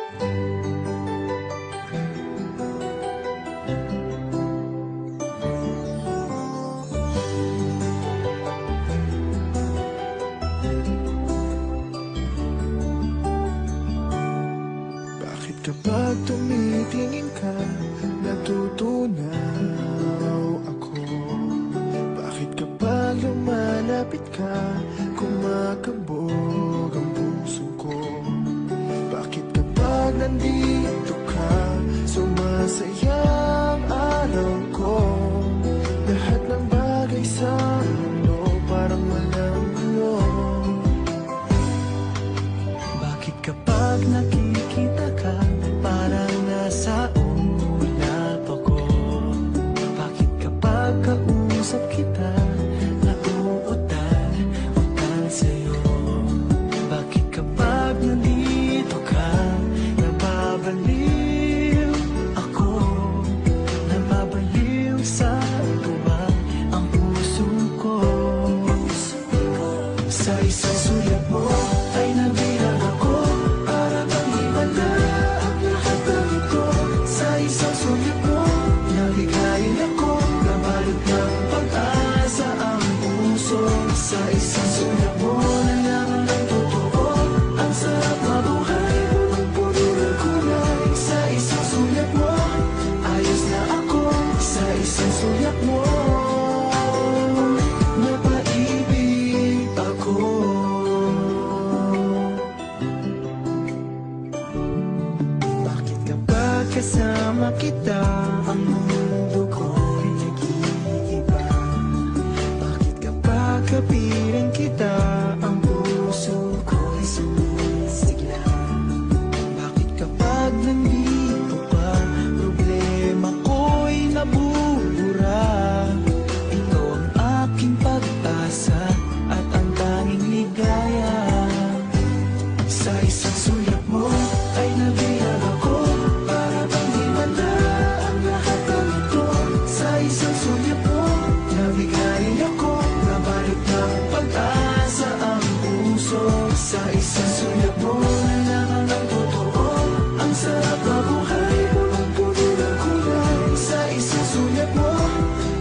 Bakit kapag tumitingin ka, natutunaw ako? Bakit kapag lumalapit ka, kumakabog ang puso ko? Bakit kapag nandito ka, sumasaya ang araw ko? Lahat ng bagay sa mundo parang walang gulo. Bakit kapag nakikita ka, parang nasa ulap ako? Bakit kapag kausap kita, nauutal sa'yo? Bakit kapag nandito ka, nababaliw ako? Nababaliw sa tuwa ang puso ko. Sa isang sulat mo ay nabilang ako, para bang himala ang lahat ng ito. Sa isang sulat mo, nabigayin ako, nabalot ng pag-asa ang puso. Sa isang sulat mo, nalaman ng totoo, ang sarap mabuhay, punong-puno ng kulay. Sa isang sulat mo, ayos na ako. Sa isang sulat mo, napaibig ako. Bakit kapag kasama kita, ang mundo ko'y nag-iiba? Bakit kapag kapiling kita, ang puso ko'y sumisigla? Bakit kapag nandito ka, problema ko'y nabubura? Ikaw ang aking pag-asa at ang tanging ligaya. Sa isang sulat mo ay nabilang ako, para bang himala ang lahat ng ito. Sa isang sulat mo, nabigayin ako, nabalot ng pag-asa ang puso. Sa isang sulat mo, nalaman ng totoo, ang sarap mabuhay, punong-puno ng kulay. Sa isang sulat mo,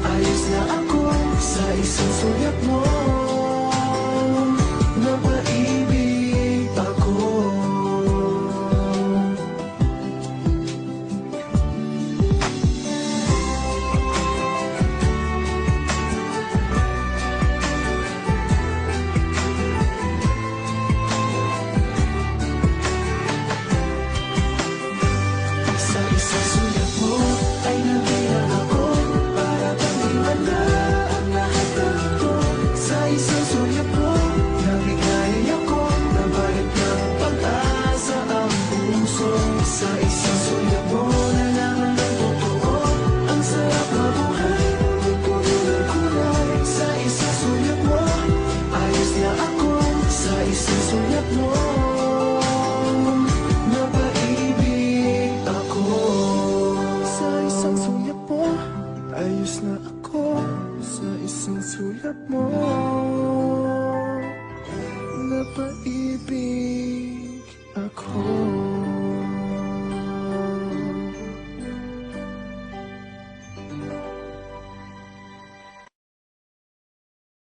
ayos na ako. Sa isang sulat mo, napaibig ako. Sa isang sulat mo ay nabilang ako, para bang himala ang lahat ng ito. Sa isang sulat mo, nabigayin ako, nabalot ng pag-asa ang puso. Sa isang sulat mo, nalaman ng totoo, ang sarap mabuhay, punong-puno ng kulay. Sa isang sulat mo, ayos na ako. Sa isang sulat mo,